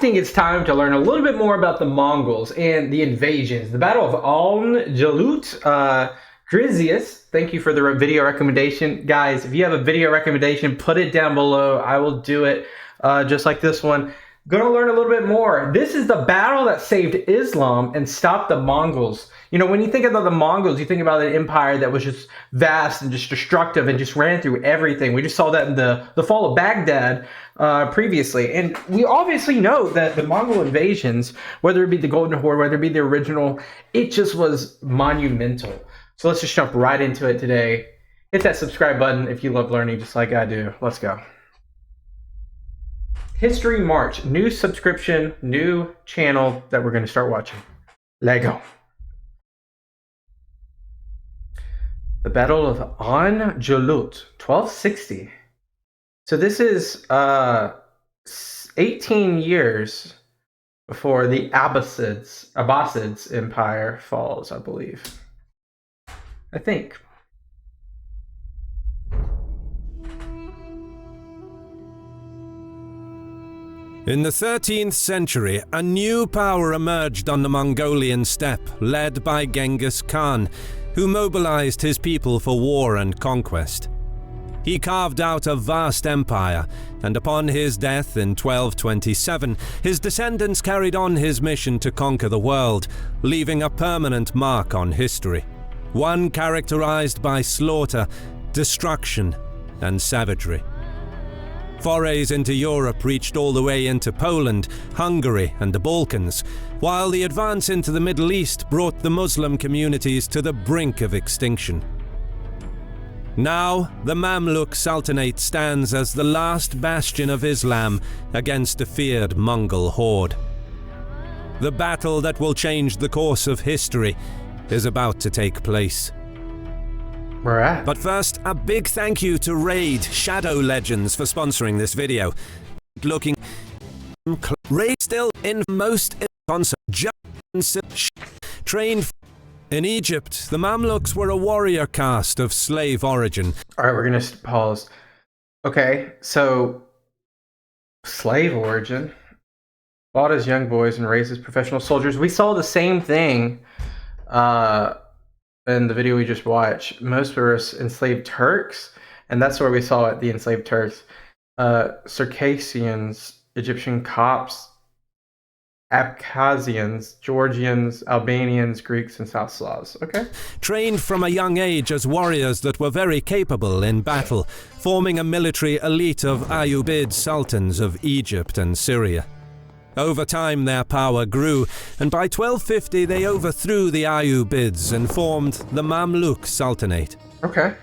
think it's time to learn a little bit more about the Mongols and the invasions. The Battle of Ain Jalut. Grizius, thank you for the video recommendation. Guys, if you have a video recommendation, put it down below. I will do it just like this one. Going to learn a little bit more. This is the battle that saved Islam and stopped the Mongols. You know, when you think about the Mongols, you think about an empire that was just vast and just destructive and just ran through everything. We just saw that in the fall of Baghdad previously. And we obviously know that the Mongol invasions, whether it be the Golden Horde, whether it be the original, it just was monumental. So let's just jump right into it today. Hit that subscribe button if you love learning just like I do. Let's go. HistoryMarche, new subscription, new channel that we're going to start watching. Lego. The Battle of Ain Jalut, 1260. So this is 18 years before the Abbasids Empire falls, I believe. I think. In the 13th century, a new power emerged on the Mongolian steppe, led by Genghis Khan, who mobilized his people for war and conquest. He carved out a vast empire, and upon his death in 1227, his descendants carried on his mission to conquer the world, leaving a permanent mark on history, one characterized by slaughter, destruction, and savagery. Forays into Europe reached all the way into Poland, Hungary, and the Balkans, while the advance into the Middle East brought the Muslim communities to the brink of extinction. Now, the Mamluk Sultanate stands as the last bastion of Islam against a feared Mongol horde. The battle that will change the course of history is about to take place. But first, a big thank you to Raid Shadow Legends for sponsoring this video. Looking Raid still in most concert, trained in Egypt. The Mamluks were a warrior caste of slave origin. All right, we're gonna pause. Okay, so slave origin, fought as young boys and raised as professional soldiers. We saw the same thing in the video we just watched. Most were enslaved Turks, and that's where we saw it, the enslaved Turks. Circassians, Egyptian Copts, Abkhazians, Georgians, Albanians, Greeks, and South Slavs. Okay. Trained from a young age as warriors that were very capable in battle, forming a military elite of Ayyubid sultans of Egypt and Syria. Over time their power grew, and by 1250 they overthrew the Ayyubids and formed the Mamluk Sultanate. Okay.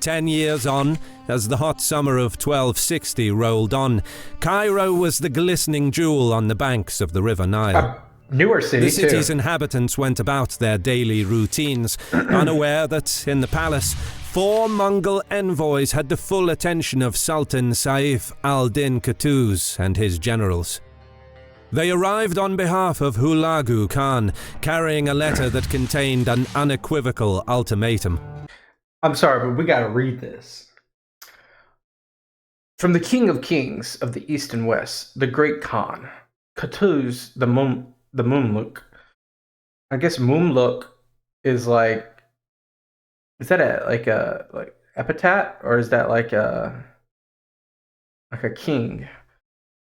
10 years on, as the hot summer of 1260 rolled on, Cairo was the glistening jewel on the banks of the River Nile. Newer city, the city's inhabitants went about their daily routines, unaware that in the palace, 4 Mongol envoys had the full attention of Sultan Saif al-Din Qutuz and his generals. They arrived on behalf of Hulagu Khan, carrying a letter that contained an unequivocal ultimatum. I'm sorry, but we gotta read this. From the King of Kings of the East and West, the Great Khan, Qutuz the Mamluk. I guess Mamluk is like, is that a epithet, or is that like a king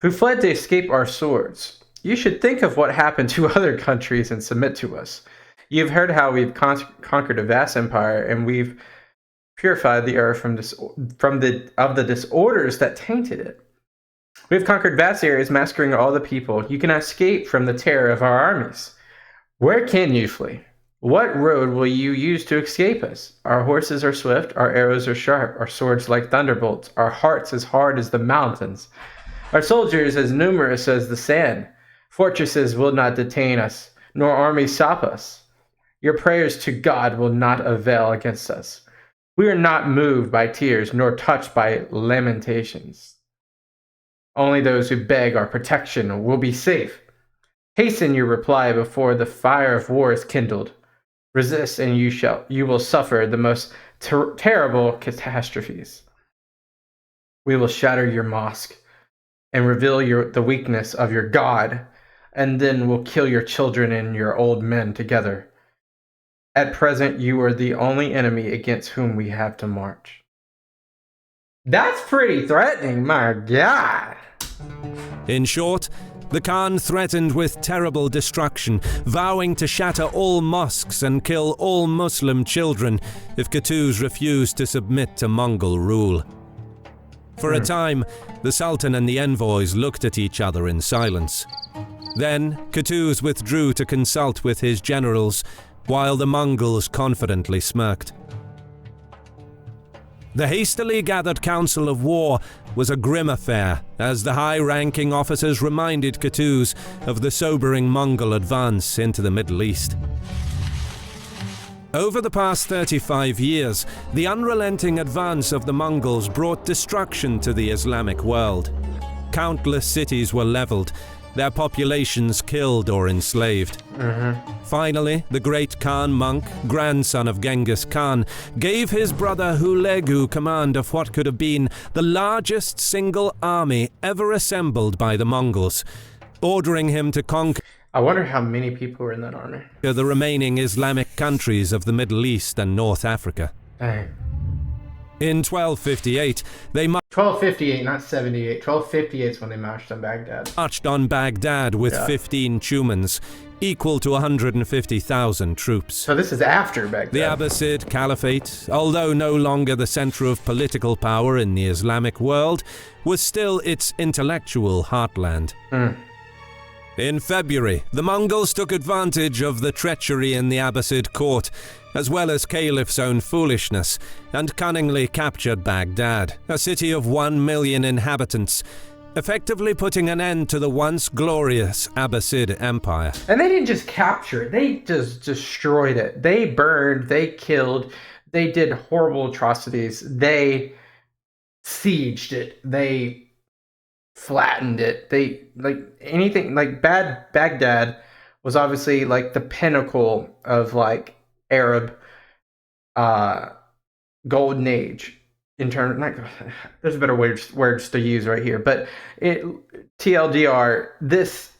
who fled to escape our swords? You should think of what happened to other countries and submit to us. You've heard how we've conquered a vast empire, and we've purified the earth from the disorders that tainted it. We have conquered vast areas, massacring all the people. You cannot escape from the terror of our armies. Where can you flee? What road will you use to escape us? Our horses are swift, our arrows are sharp, our swords like thunderbolts, our hearts as hard as the mountains, our soldiers as numerous as the sand. Fortresses will not detain us, nor armies stop us. Your prayers to God will not avail against us. We are not moved by tears, nor touched by lamentations. Only those who beg our protection will be safe. Hasten your reply before the fire of war is kindled. Resist, and you will suffer the most terrible catastrophes. We will shatter your mosque, and reveal the weakness of your god, and then will kill your children and your old men together. At present, you are the only enemy against whom we have to march. That's pretty threatening, my god. In short, the Khan threatened with terrible destruction, vowing to shatter all mosques and kill all Muslim children if Qutuz refused to submit to Mongol rule. For a time, the Sultan and the envoys looked at each other in silence. Then, Qutuz withdrew to consult with his generals, while the Mongols confidently smirked. The hastily gathered council of war was a grim affair, as the high-ranking officers reminded Qutuz of the sobering Mongol advance into the Middle East. Over the past 35 years, the unrelenting advance of the Mongols brought destruction to the Islamic world. Countless cities were leveled, their populations killed or enslaved. Finally, the great Khan monk, grandson of Genghis Khan, gave his brother Hulagu command of what could have been the largest single army ever assembled by the Mongols, ordering him to conquer. I wonder how many people were in that army. The remaining Islamic countries of the Middle East and North Africa. Dang. In 1258, they 1258, not 78. 1258 is when they marched on Baghdad. marched on Baghdad with 15 tumans, equal to 150,000 troops. So this is after Baghdad. The Abbasid Caliphate, although no longer the center of political power in the Islamic world, was still its intellectual heartland. In February, the Mongols took advantage of the treachery in the Abbasid court, as well as Caliph's own foolishness, and cunningly captured Baghdad, a city of 1 million inhabitants, effectively putting an end to the once glorious Abbasid Empire. And they didn't just capture it, they just destroyed it. They burned, they killed, they did horrible atrocities, they sieged it, they flattened it. They, like, anything, like, Baghdad was obviously like the pinnacle of like Arab golden age in terms, there's a better words to use right here, but TLDR, this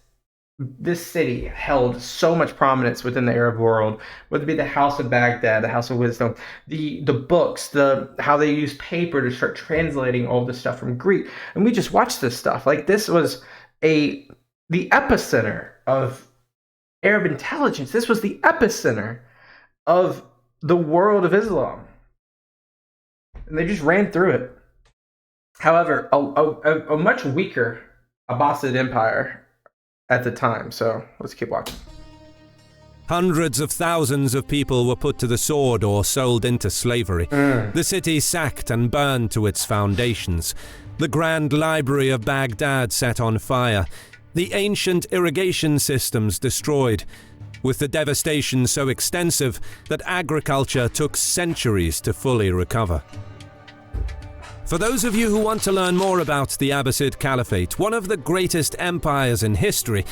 city held so much prominence within the Arab world, whether it be the House of Baghdad, the House of Wisdom, the books, how they use paper to start translating all this stuff from Greek. And we just watched this stuff. Like, this was the epicenter of Arab intelligence. This was the epicenter of the world of Islam. And they just ran through it. However, a much weaker Abbasid Empire at the time. So let's keep watching. Hundreds of thousands of people were put to the sword or sold into slavery. The city sacked and burned to its foundations. The Grand Library of Baghdad set on fire. The ancient irrigation systems destroyed, with the devastation so extensive that agriculture took centuries to fully recover. For those of you who want to learn more about the Abbasid Caliphate, one of the greatest empires in history,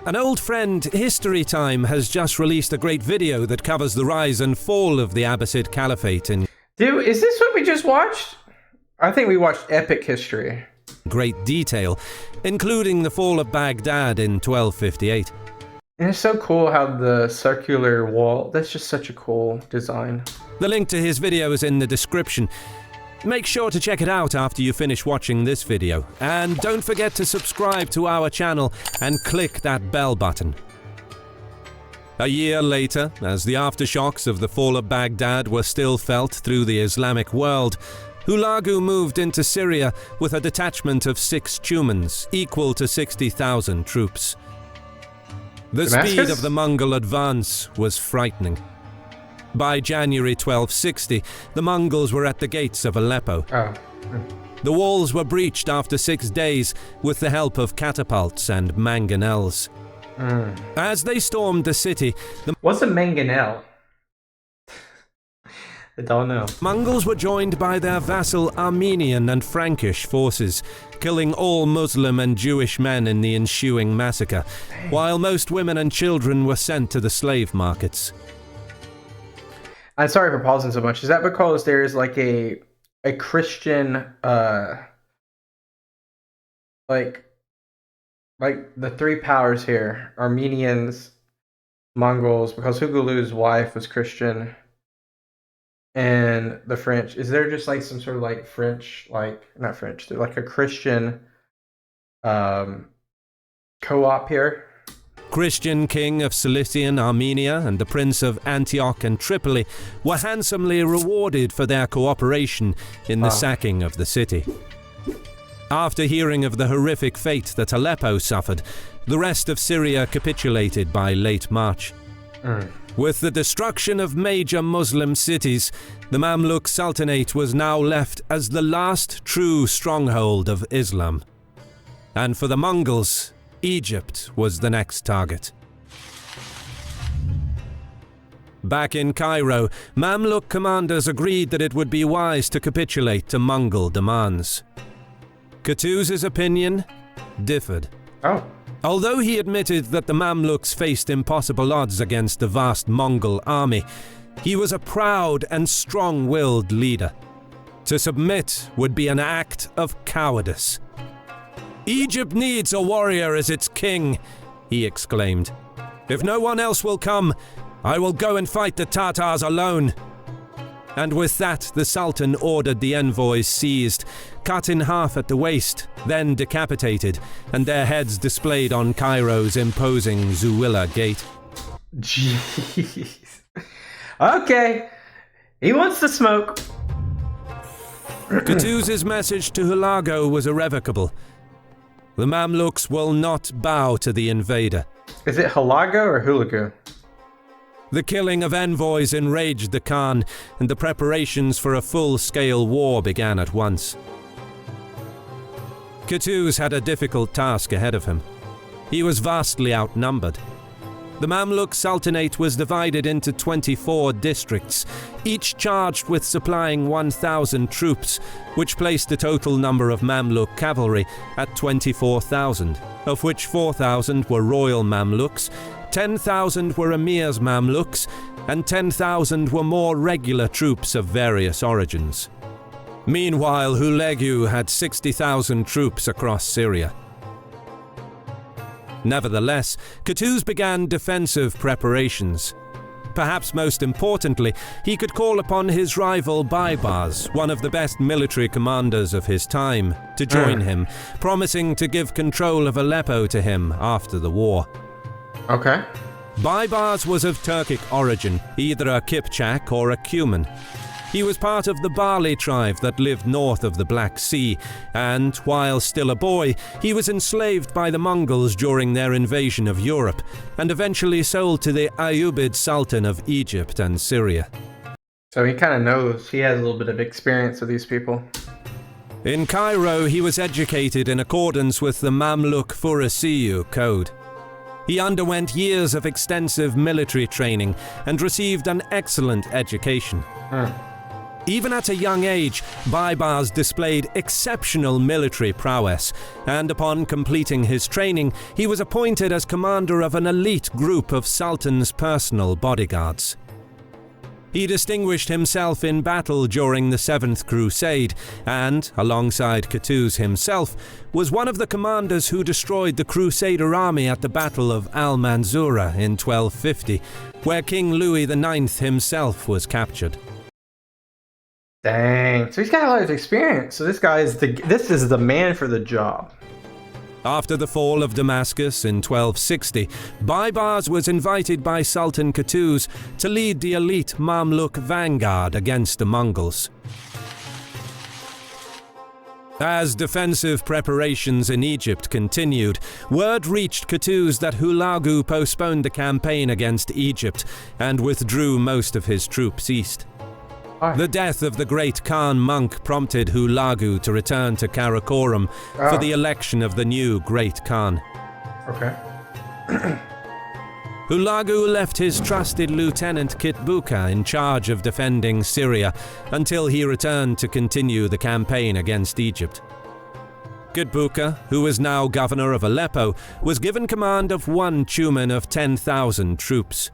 an old friend, History Time, has just released a great video that covers the rise and fall of the Abbasid Caliphate in Dude, is this what we just watched? I think we watched Epic History. Great detail, including the fall of Baghdad in 1258. And it's so cool how the circular wall, that's just such a cool design. The link to his video is in the description. Make sure to check it out after you finish watching this video. And don't forget to subscribe to our channel and click that bell button. A year later, as the aftershocks of the fall of Baghdad were still felt through the Islamic world, Hulagu moved into Syria with a detachment of 6 tumans, equal to 60,000 troops. The speed of the Mongol advance was frightening. By January 1260, the Mongols were at the gates of Aleppo. The walls were breached after 6 days with the help of catapults and mangonels. As they stormed the city, What's a mangonel? I don't know. Mongols were joined by their vassal Armenian and Frankish forces, killing all Muslim and Jewish men in the ensuing massacre, while most women and children were sent to the slave markets. I'm sorry for pausing so much. Is that because there's like a Christian like the three powers here: Armenians, Mongols, because Hulagu's wife was Christian, and the French. Is there just like some sort of like French, like not French, they're like a Christian co-op here? Christian king of Cilician Armenia and the prince of Antioch and Tripoli were handsomely rewarded for their cooperation in the sacking of the city. After hearing of the horrific fate that Aleppo suffered, the rest of Syria capitulated by late March. With the destruction of major Muslim cities, the Mamluk Sultanate was now left as the last true stronghold of Islam. And for the Mongols, Egypt was the next target. Back in Cairo, Mamluk commanders agreed that it would be wise to capitulate to Mongol demands. Qutuz's opinion differed. Although he admitted that the Mamluks faced impossible odds against the vast Mongol army, he was a proud and strong-willed leader. To submit would be an act of cowardice. "Egypt needs a warrior as its king," he exclaimed. "If no one else will come, I will go and fight the Tatars alone." And with that, the Sultan ordered the envoys seized, cut in half at the waist, then decapitated, and their heads displayed on Cairo's imposing Zuwilla Gate. Jeez. Okay. He wants to smoke. Qutuz's message to Hulagu was irrevocable. The Mamluks will not bow to the invader. Is it Hulagu or Hulagu? The killing of envoys enraged the Khan, and the preparations for a full-scale war began at once. Qutuz had a difficult task ahead of him. He was vastly outnumbered. The Mamluk Sultanate was divided into 24 districts, each charged with supplying 1,000 troops, which placed the total number of Mamluk cavalry at 24,000, of which 4,000 were royal Mamluks, 10,000 were Emir's Mamluks, and 10,000 were more regular troops of various origins. Meanwhile, Hulagu had 60,000 troops across Syria. Nevertheless, Qutuz began defensive preparations. Perhaps most importantly, he could call upon his rival Baybars, one of the best military commanders of his time, to join him, promising to give control of Aleppo to him after the war. Okay. Baybars was of Turkic origin, either a Kipchak or a Cuman. He was part of the Bali tribe that lived north of the Black Sea, and, while still a boy, he was enslaved by the Mongols during their invasion of Europe, and eventually sold to the Ayyubid Sultan of Egypt and Syria. So he kind of knows, he has a little bit of experience with these people. In Cairo, he was educated in accordance with the Mamluk Furasiyu code. He underwent years of extensive military training and received an excellent education. Even at a young age, Baybars displayed exceptional military prowess, and upon completing his training, he was appointed as commander of an elite group of Sultan's personal bodyguards. He distinguished himself in battle during the Seventh Crusade, and, alongside Qutuz himself, was one of the commanders who destroyed the Crusader army at the Battle of Al-Manzura in 1250, where King Louis IX himself was captured. Dang. So he's got a lot of experience. So this is the man for the job. After the fall of Damascus in 1260, Baybars was invited by Sultan Qutuz to lead the elite Mamluk vanguard against the Mongols. As defensive preparations in Egypt continued, word reached Qutuz that Hulagu postponed the campaign against Egypt and withdrew most of his troops east. The death of the great Khan monk prompted Hulagu to return to Karakorum for the election of the new great Khan. Okay. Hulagu left his trusted lieutenant Kitbuka in charge of defending Syria until he returned to continue the campaign against Egypt. Kitbuka, who was now governor of Aleppo, was given command of one Tumen of 10,000 troops.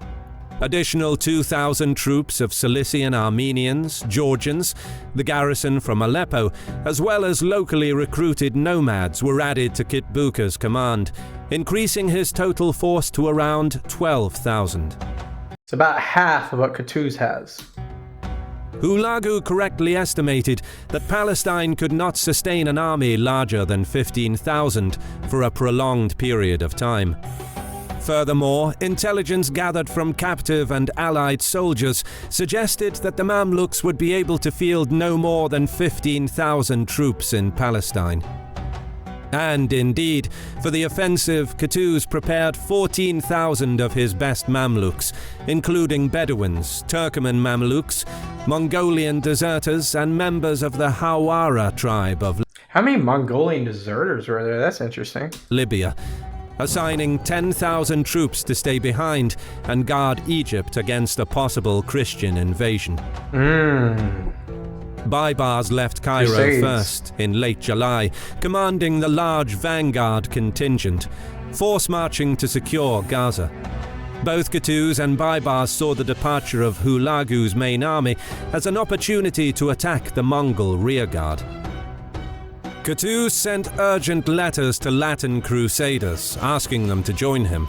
Additional 2,000 troops of Cilician Armenians, Georgians, the garrison from Aleppo, as well as locally recruited nomads were added to Kitbuka's command, increasing his total force to around 12,000. It's about half of what Qutuz has. Hulagu correctly estimated that Palestine could not sustain an army larger than 15,000 for a prolonged period of time. Furthermore, intelligence gathered from captive and allied soldiers suggested that the Mamluks would be able to field no more than 15,000 troops in Palestine. And indeed, for the offensive, Qutuz prepared 14,000 of his best Mamluks, including Bedouins, Turkoman Mamluks, Mongolian deserters, and members of the Hawara tribe of How many Mongolian deserters were there? That's interesting. Libya, assigning 10,000 troops to stay behind and guard Egypt against a possible Christian invasion. Baybars left Cairo Crusades. first in late July, commanding the large vanguard contingent, force marching to secure Gaza. Both Qutuz and Baybars saw the departure of Hulagu's main army as an opportunity to attack the Mongol rearguard. Qutuz sent urgent letters to Latin crusaders, asking them to join him.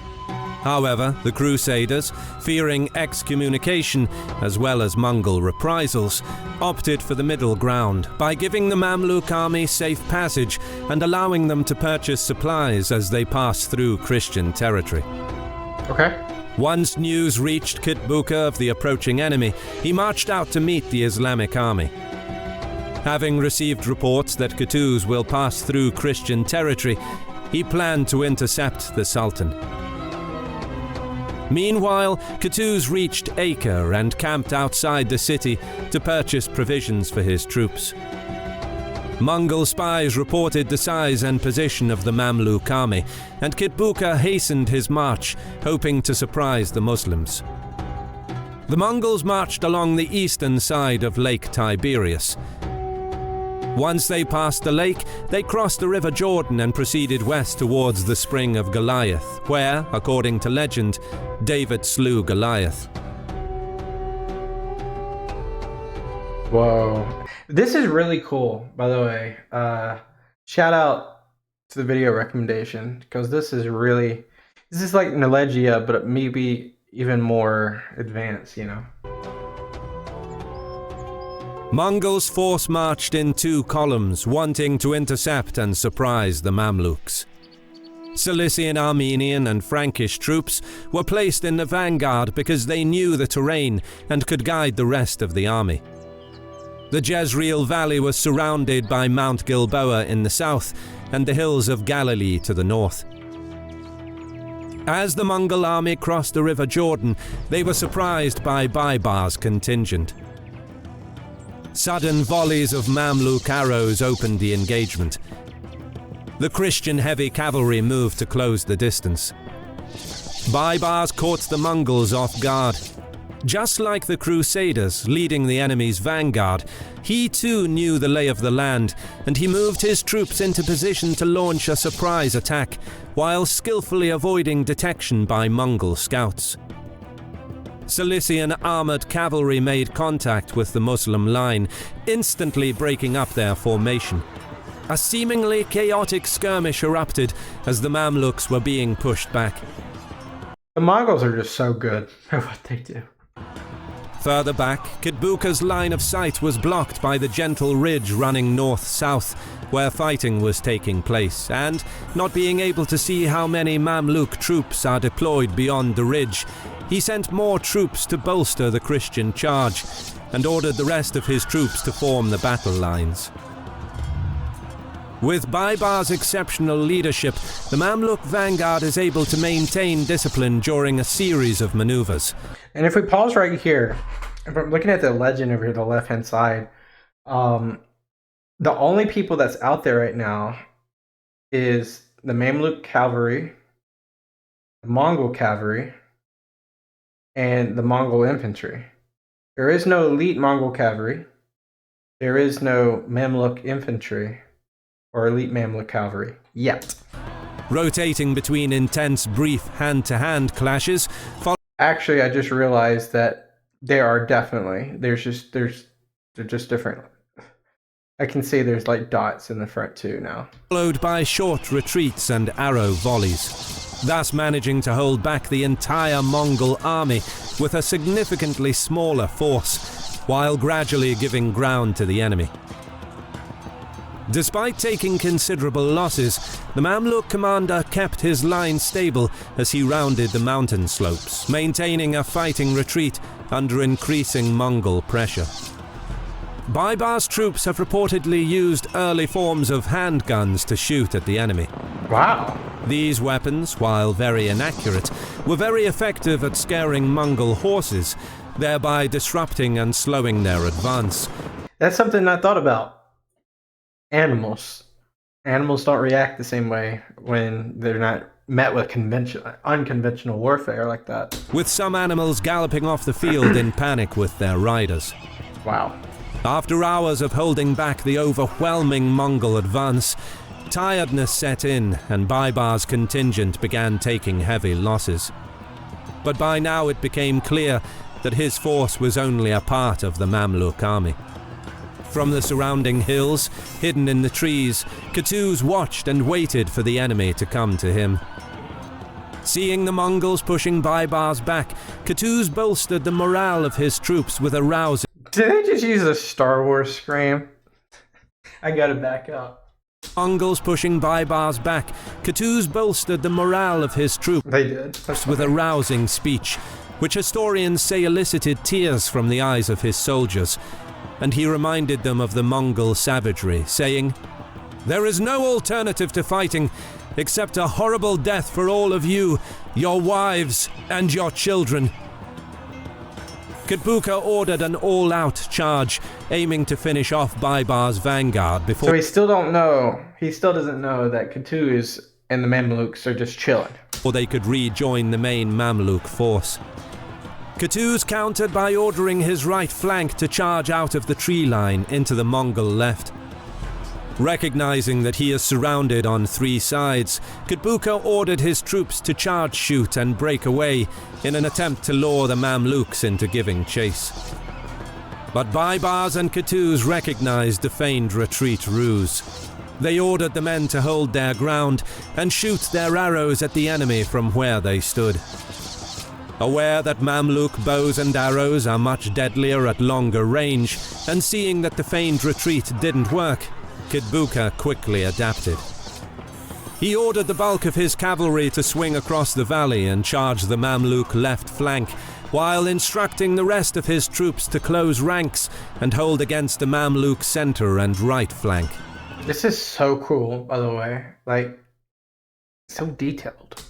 However, the crusaders, fearing excommunication as well as Mongol reprisals, opted for the middle ground by giving the Mamluk army safe passage and allowing them to purchase supplies as they passed through Christian territory. Okay. Once news reached Kitbuka of the approaching enemy, he marched out to meet the Islamic army. Having received reports that Qutuz will pass through Christian territory, he planned to intercept the Sultan. Meanwhile, Qutuz reached Acre and camped outside the city to purchase provisions for his troops. Mongol spies reported the size and position of the Mamluk army, and Kitbuka hastened his march, hoping to surprise the Muslims. The Mongols marched along the eastern side of Lake Tiberias. Once they passed the lake, they crossed the River Jordan and proceeded west towards the Spring of Goliath, where, according to legend, David slew Goliath. Whoa. This is really cool, by the way. Shout out to the video recommendation, because this is like Nelegia, but maybe even more advanced, you know? Mongols force marched in two columns, wanting to intercept and surprise the Mamluks. Cilician Armenian and Frankish troops were placed in the vanguard because they knew the terrain and could guide the rest of the army. The Jezreel Valley was surrounded by Mount Gilboa in the south and the hills of Galilee to the north. As the Mongol army crossed the River Jordan, they were surprised by Baybars' contingent. Sudden volleys of Mamluk arrows opened the engagement. The Christian heavy cavalry moved to close the distance. Baybars caught the Mongols off guard. Just like the Crusaders leading the enemy's vanguard, he too knew the lay of the land, and he moved his troops into position to launch a surprise attack, while skillfully avoiding detection by Mongol scouts. Cilician armored cavalry made contact with the Muslim line, instantly breaking up their formation. A seemingly chaotic skirmish erupted as the Mamluks were being pushed back. The Mongols are just so good at what they do. Further back, Kitbuka's line of sight was blocked by the gentle ridge running north-south, where fighting was taking place, and, not being able to see how many Mamluk troops are deployed beyond the ridge, he sent more troops to bolster the Christian charge, and ordered the rest of his troops to form the battle lines. With Baybars' exceptional leadership, the Mamluk vanguard is able to maintain discipline during a series of maneuvers. And if we pause right here, if I'm looking at the legend over here, the left-hand side, the only people that's out there right now is the Mamluk cavalry, the Mongol cavalry, and the Mongol infantry. There is no elite Mongol cavalry. There is no Mamluk infantry or elite Mamluk cavalry yet. Rotating between intense, brief hand-to-hand clashes, Actually, I just realized that there are definitely they're just different. I can see there's like dots in the front too now. Followed by short retreats and arrow volleys, thus managing to hold back the entire Mongol army with a significantly smaller force, while gradually giving ground to the enemy. Despite taking considerable losses, the Mamluk commander kept his line stable as he rounded the mountain slopes, maintaining a fighting retreat under increasing Mongol pressure. Baybars' troops have reportedly used early forms of handguns to shoot at the enemy. Wow. These weapons, while very inaccurate, were very effective at scaring Mongol horses, thereby disrupting and slowing their advance. That's something I thought about. Animals don't react the same way when they're not met with unconventional warfare like that. With some animals galloping off the field in panic with their riders. Wow. After hours of holding back the overwhelming Mongol advance, tiredness set in and Baybars' contingent began taking heavy losses. But by now it became clear that his force was only a part of the Mamluk army. From the surrounding hills, hidden in the trees, Qutuz watched and waited for the enemy to come to him. Seeing the Mongols pushing Baybars back, Qutuz bolstered the morale of his troops with a rousing... Did they just use a Star Wars scream? I gotta back up. Mongols pushing Baybars back, Qutuz bolstered the morale of his troops They did. with a rousing speech, which historians say elicited tears from the eyes of his soldiers, and he reminded them of the Mongol savagery, saying, "There is no alternative to fighting, except a horrible death for all of you, your wives, and your children." Qutuz ordered an all-out charge, aiming to finish off Baybars' vanguard before... So he still doesn't know that Qutuz and the Mamluks are just chilling. Or they could rejoin the main Mamluk force. Qutuz countered by ordering his right flank to charge out of the tree line into the Mongol left. Recognizing that he is surrounded on three sides, Qutuz ordered his troops to charge, shoot and break away in an attempt to lure the Mamluks into giving chase. But Baybars and Qutuz recognized the feigned retreat ruse. They ordered the men to hold their ground and shoot their arrows at the enemy from where they stood. Aware that Mamluk bows and arrows are much deadlier at longer range, and seeing that the feigned retreat didn't work, Qutuz quickly adapted. He ordered the bulk of his cavalry to swing across the valley and charge the Mamluk left flank, while instructing the rest of his troops to close ranks and hold against the Mamluk center and right flank. This is so cool, by the way. Like, so detailed.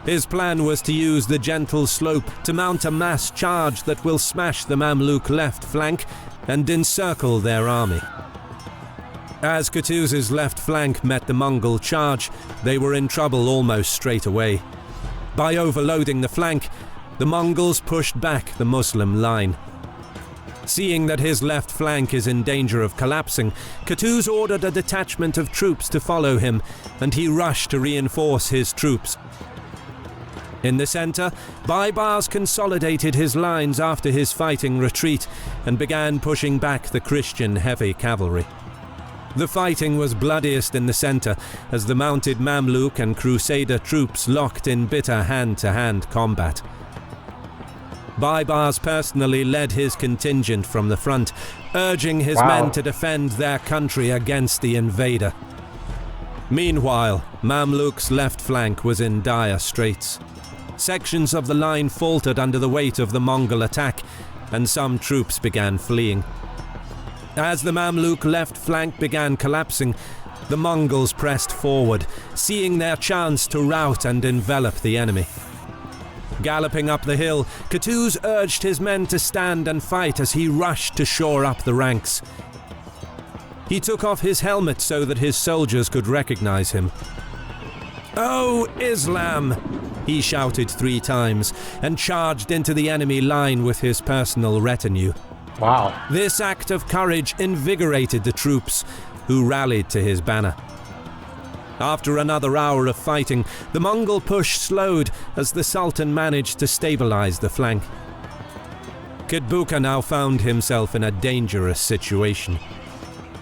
His plan was to use the gentle slope to mount a mass charge that will smash the Mamluk left flank and encircle their army. As Qutuz's left flank met the Mongol charge, they were in trouble almost straight away. By overloading the flank, the Mongols pushed back the Muslim line. Seeing that his left flank is in danger of collapsing, Qutuz ordered a detachment of troops to follow him, and he rushed to reinforce his troops. In the center, Baybars consolidated his lines after his fighting retreat and began pushing back the Christian heavy cavalry. The fighting was bloodiest in the center as the mounted Mamluk and Crusader troops locked in bitter hand-to-hand combat. Baybars personally led his contingent from the front, urging his men to defend their country against the invader. Meanwhile, Mamluk's left flank was in dire straits. Sections of the line faltered under the weight of the Mongol attack, and some troops began fleeing. As the Mamluk left flank began collapsing, the Mongols pressed forward, seeing their chance to rout and envelop the enemy. Galloping up the hill, Qutuz urged his men to stand and fight as he rushed to shore up the ranks. He took off his helmet so that his soldiers could recognize him. "O Islam!" he shouted 3 times, and charged into the enemy line with his personal retinue. Wow. This act of courage invigorated the troops, who rallied to his banner. After another hour of fighting, the Mongol push slowed as the Sultan managed to stabilize the flank. Kitbuka now found himself in a dangerous situation.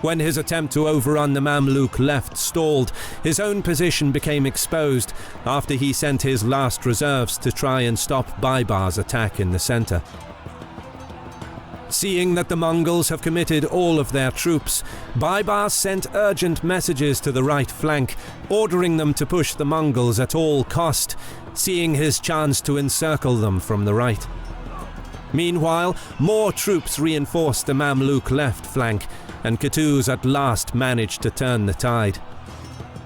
When his attempt to overrun the Mamluk left stalled, his own position became exposed after he sent his last reserves to try and stop Baybars' attack in the center. Seeing that the Mongols have committed all of their troops, Baybars sent urgent messages to the right flank, ordering them to push the Mongols at all cost, seeing his chance to encircle them from the right. Meanwhile, more troops reinforced the Mamluk left flank, and Qutuz at last managed to turn the tide.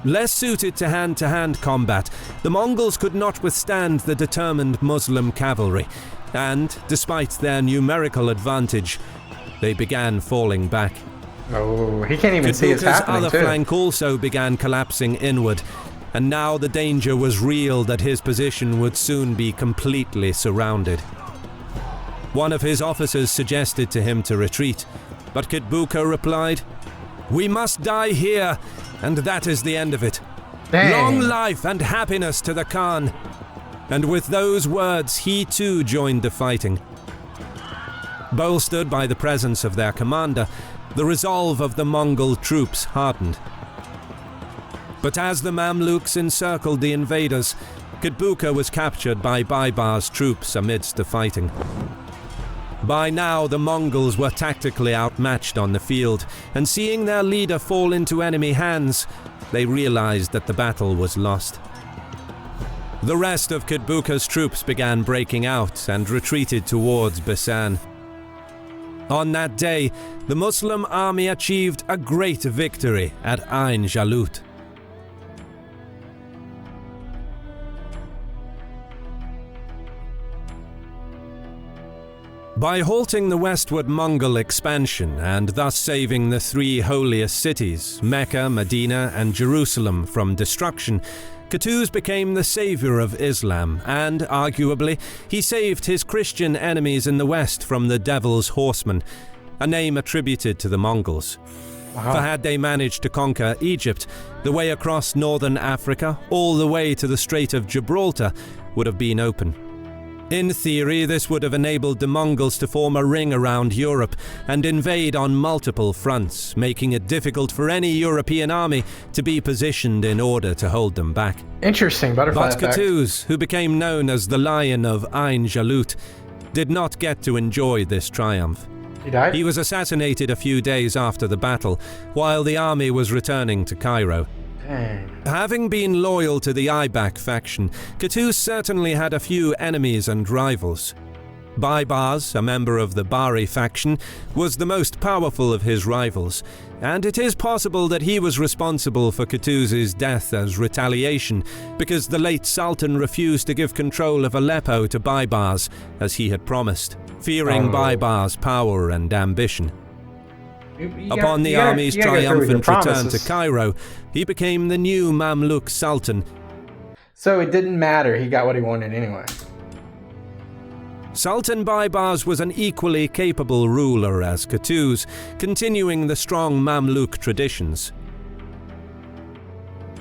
Less suited to hand-to-hand combat, the Mongols could not withstand the determined Muslim cavalry, and, despite their numerical advantage, they began falling back. Oh, he can't even see it's Kitbuka's happening, other too. flank also began collapsing inward, and now the danger was real that his position would soon be completely surrounded. One of his officers suggested to him to retreat, but Kitbuka replied, "We must die here, and that is the end of it. Dang. Long life and happiness to the Khan." And with those words, he too joined the fighting. Bolstered by the presence of their commander, the resolve of the Mongol troops hardened. But as the Mamluks encircled the invaders, Kitbuka was captured by Baybars' troops amidst the fighting. By now, the Mongols were tactically outmatched on the field, and seeing their leader fall into enemy hands, they realized that the battle was lost. The rest of Kitbuka's troops began breaking out and retreated towards Besan. On that day, the Muslim army achieved a great victory at Ain Jalut. By halting the westward Mongol expansion and thus saving the three holiest cities, Mecca, Medina, and Jerusalem, from destruction, Qutuz became the savior of Islam, and, arguably, he saved his Christian enemies in the west from the Devil's Horsemen, a name attributed to the Mongols. Wow. For had they managed to conquer Egypt, the way across northern Africa, all the way to the Strait of Gibraltar, would have been open. In theory, this would have enabled the Mongols to form a ring around Europe and invade on multiple fronts, making it difficult for any European army to be positioned in order to hold them back. Interesting butterfly But effect. Qutuz, who became known as the Lion of Ain Jalut, did not get to enjoy this triumph. He died? He was assassinated a few days after the battle, while the army was returning to Cairo. Dang. Having been loyal to the Aybak faction, Qutuz certainly had a few enemies and rivals. Baybars, a member of the Bari faction, was the most powerful of his rivals, and it is possible that he was responsible for Qutuz's death as retaliation, because the late Sultan refused to give control of Aleppo to Baybars, as he had promised, fearing Baybars' power and ambition. Upon the army's triumphant return to Cairo, he became the new Mamluk Sultan. So it didn't matter, he got what he wanted anyway. Sultan Baybars was an equally capable ruler as Qutuz, continuing the strong Mamluk traditions.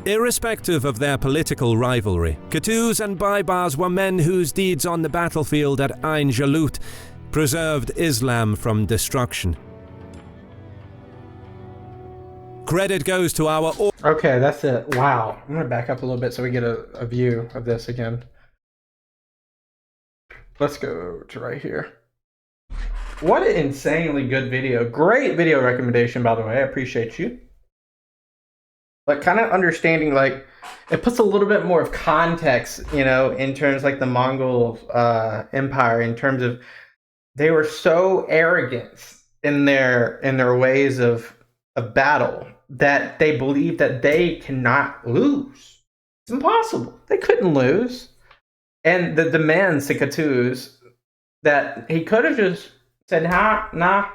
Irrespective of their political rivalry, Qutuz and Baybars were men whose deeds on the battlefield at Ain Jalut preserved Islam from destruction. Credit goes to our... Okay, that's it. Wow. I'm going to back up a little bit so we get a view of this again. Let's go to right here. What an insanely good video. Great video recommendation, by the way. I appreciate you. But kind of understanding, like, it puts a little bit more of context, you know, in terms like the Mongol Empire, in terms of they were so arrogant in their ways of battle that they believed that they cannot lose. It's impossible. They couldn't lose. And the demands to Qutuz that he could have just said, nah,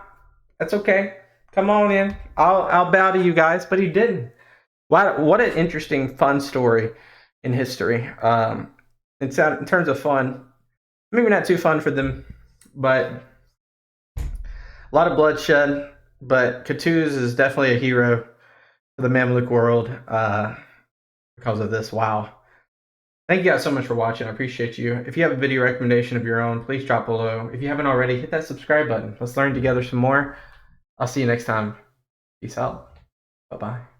that's okay. Come on in. I'll bow to you guys. But he didn't. What an interesting, fun story in history. In terms of fun, maybe not too fun for them, but a lot of bloodshed. But Qutuz is definitely a hero for the Mamluk world. because of this. Wow. Thank you guys so much for watching. I appreciate you. If you have a video recommendation of your own, please drop below. If you haven't already, hit that subscribe button. Let's learn together some more. I'll see you next time. Peace out. Bye-bye.